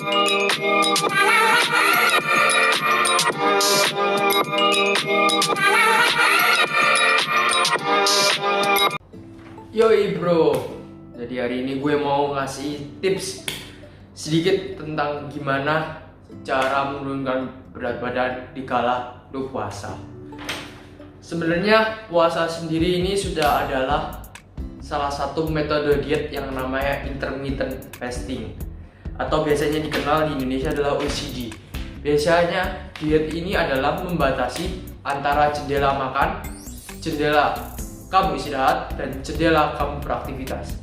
Yoi bro, jadi hari ini gue mau ngasih tips sedikit tentang gimana cara menurunkan berat badan dikala lu puasa. Sebenarnya puasa sendiri ini sudah adalah salah satu metode diet yang namanya intermittent fasting, atau biasanya dikenal di Indonesia adalah OCD. Biasanya diet ini adalah membatasi antara jendela makan, jendela kamu istirahat, dan jendela kamu beraktivitas.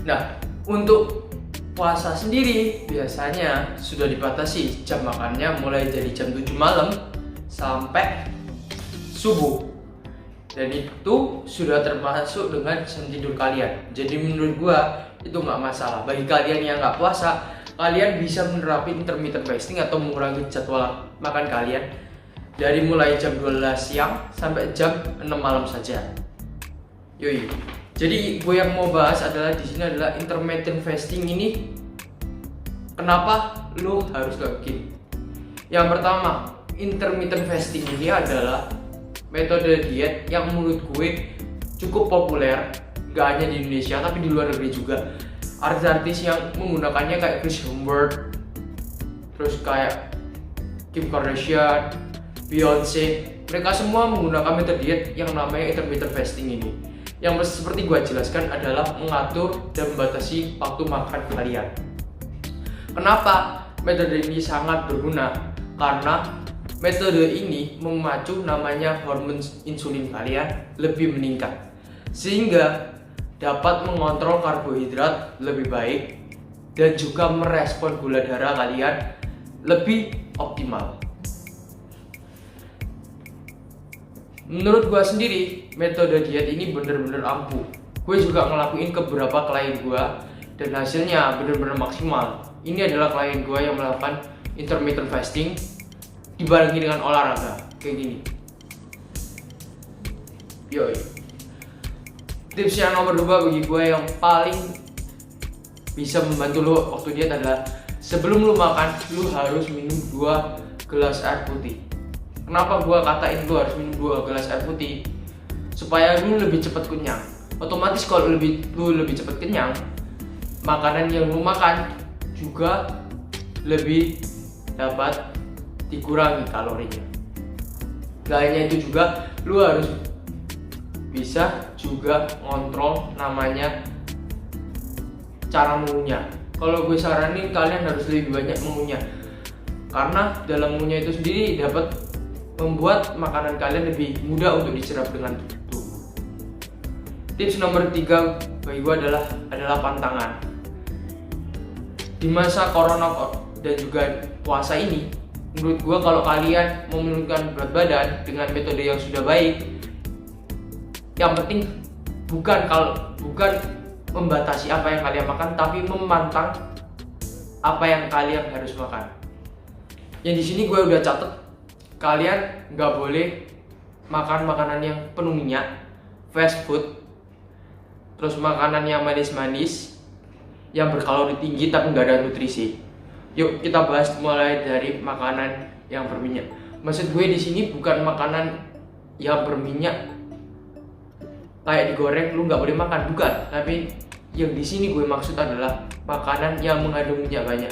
Nah, untuk puasa sendiri biasanya sudah dibatasi jam makannya mulai dari jam 7 malam sampai subuh. Dan itu sudah termasuk dengan jam tidur kalian. Jadi menurut gua itu nggak masalah. Bagi kalian yang nggak puasa, kalian bisa menerapkan intermittent fasting atau mengurangi jadwal makan kalian dari mulai jam 12 siang sampai jam 6 malam saja. Yoi. Jadi gue yang mau bahas adalah di sini adalah intermittent fasting ini. Kenapa lu harus lakuin? Yang pertama, intermittent fasting ini adalah metode diet yang menurut gue cukup populer, gak hanya di Indonesia tapi di luar negeri juga. Artis-artis yang menggunakannya kayak Chris Hemsworth, terus kayak Kim Kardashian, Beyonce, mereka semua menggunakan metode diet yang namanya intermittent fasting ini. Yang seperti gue jelaskan adalah mengatur dan membatasi waktu makan kalian. Kenapa metode ini sangat berguna? Karena metode ini memacu namanya hormon insulin kalian lebih meningkat, sehingga dapat mengontrol karbohidrat lebih baik dan juga merespon gula darah kalian lebih optimal. Menurut gue sendiri, metode diet ini bener-bener ampuh. Gue juga ngelakuin ke beberapa klien gue dan hasilnya bener-bener maksimal. Ini adalah klien gue yang melakukan intermittent fasting dibarengi dengan olahraga kayak gini. Yoi. Tips yang nomor 2 bagi gue yang paling bisa membantu lo waktu diet adalah sebelum lo makan, lo harus minum 2 gelas air putih. Kenapa gua katain lu harus minum 2 gelas air putih? Supaya lu lebih cepat kenyang. Otomatis kalau lu lebih cepat kenyang, makanan yang lu makan juga lebih dapat dikurangi kalorinya. Gak hanya itu juga, lu harus bisa juga ngontrol namanya cara mengunyah. Kalau gue saranin kalian harus lebih banyak mengunyah, karena dalam mengunyah itu sendiri dapat membuat makanan kalian lebih mudah untuk diserap dengan tubuh. Tips nomor 3 bagi gue adalah pantangan. Di masa corona dan juga puasa ini, menurut gue kalau kalian mau menurunkan berat badan dengan metode yang sudah baik, yang penting bukan membatasi apa yang kalian makan, tapi memantang apa yang kalian harus makan. Yang di sini gue udah catat, kalian nggak boleh makan makanan yang penuh minyak, fast food, terus makanan yang manis-manis, yang berkalori tinggi tapi nggak ada nutrisi. Yuk kita bahas mulai dari makanan yang berminyak. Maksud gue di sini bukan makanan yang berminyak kayak digoreng lu nggak boleh makan, bukan. Tapi yang di sini gue maksud adalah makanan yang mengandung minyak banyak.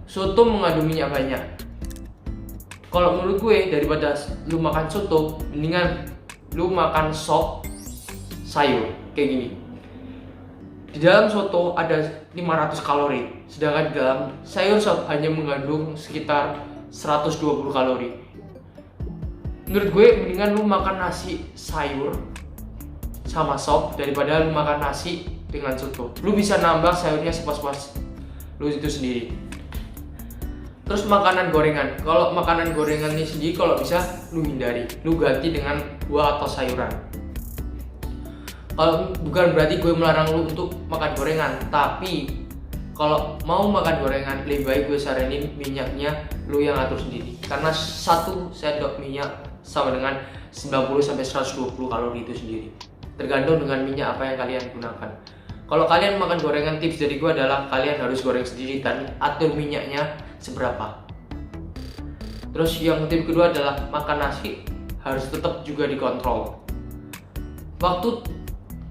Soto mengandung minyak banyak. Kalau menurut gue, daripada lu makan soto, mendingan lu makan sop sayur kayak gini. Di dalam soto ada 500 kalori, sedangkan di dalam sayur sop hanya mengandung sekitar 120 kalori. Menurut gue, mendingan lu makan nasi sayur sama sop daripada lu makan nasi dengan soto. Lu bisa nambah sayurnya sepuas-puas lu itu sendiri. Terus makanan gorengan. Kalau makanan gorengan ini sendiri kalau bisa lu hindari. Lu ganti dengan buah atau sayuran. Kalau bukan berarti gue melarang lu untuk makan gorengan, tapi kalau mau makan gorengan lebih baik gue saranin minyaknya lu yang atur sendiri. Karena 1 sendok minyak sama dengan 90 sampai 120 kalori itu sendiri. Tergantung dengan minyak apa yang kalian gunakan. Kalau kalian makan gorengan, tips dari gue adalah kalian harus goreng sendiri dan atur minyaknya seberapa. Terus yang tip kedua adalah makan nasi harus tetap juga dikontrol. Waktu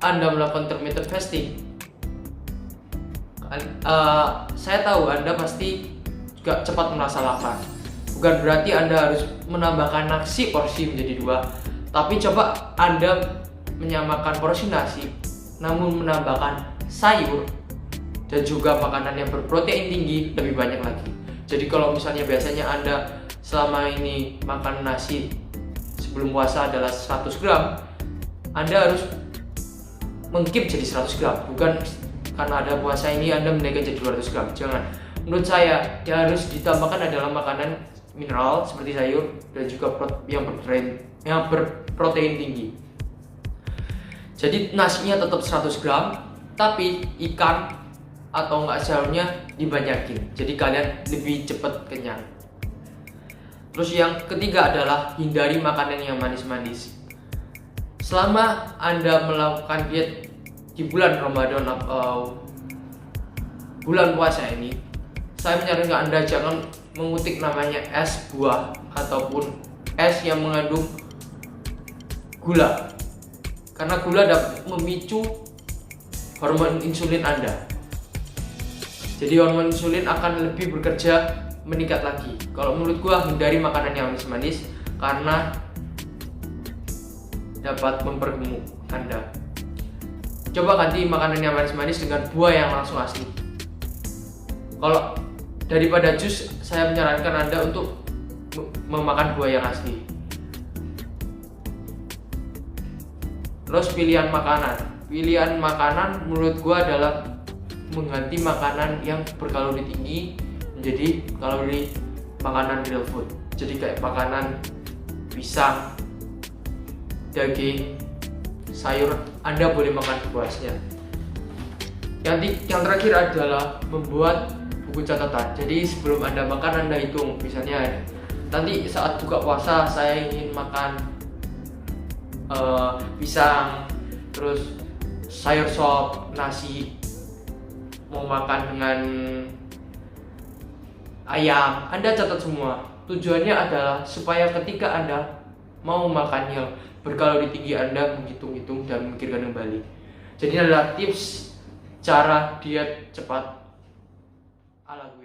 Anda melakukan intermittent fasting, saya tahu Anda pasti juga cepat merasa lapar. Bukan berarti Anda harus menambahkan nasi porsi menjadi 2, tapi coba Anda menyamakan porsi nasi namun menambahkan sayur dan juga makanan yang berprotein tinggi lebih banyak lagi. Jadi kalau misalnya biasanya Anda selama ini makan nasi sebelum puasa adalah 100 gram, Anda harus mengkip jadi 100 gram, bukan karena ada puasa ini Anda menaikkan jadi 200 gram. Jangan. Menurut saya yang harus ditambahkan adalah makanan mineral seperti sayur dan juga yang berprotein tinggi. Jadi nasinya tetap 100 gram, tapi ikan atau enggak sayurnya dibanyakin. Jadi kalian lebih cepat kenyang. Terus yang ketiga adalah hindari makanan yang manis-manis. Selama Anda melakukan diet di bulan Ramadan atau bulan puasa ini, saya menyarankan Anda jangan mengutik namanya es buah ataupun es yang mengandung gula. Karena gula dapat memicu hormon insulin Anda. Jadi hormon insulin akan lebih bekerja meningkat lagi. Kalau menurut gua hindari makanan yang manis-manis karena dapat mempergemuk Anda. Coba ganti makanan yang manis-manis dengan buah yang langsung asli. Kalau daripada jus, saya menyarankan Anda untuk memakan buah yang asli. Terus pilihan makanan menurut gua adalah mengganti makanan yang berkalori tinggi menjadi makanan real food. Jadi kayak makanan pisang, daging, sayur, Anda boleh makan sepuasnya. Yang terakhir adalah membuat buku catatan. Jadi sebelum Anda makan, Anda hitung. Misalnya nanti saat buka puasa saya ingin makan pisang, terus sayur sop, nasi, mau makan dengan ayam. Anda catat semua. Tujuannya adalah supaya ketika Anda mau makan yang berkalori tinggi, Anda menghitung-hitung dan memikirkan kembali. Jadi ini adalah tips cara diet cepat ala gue.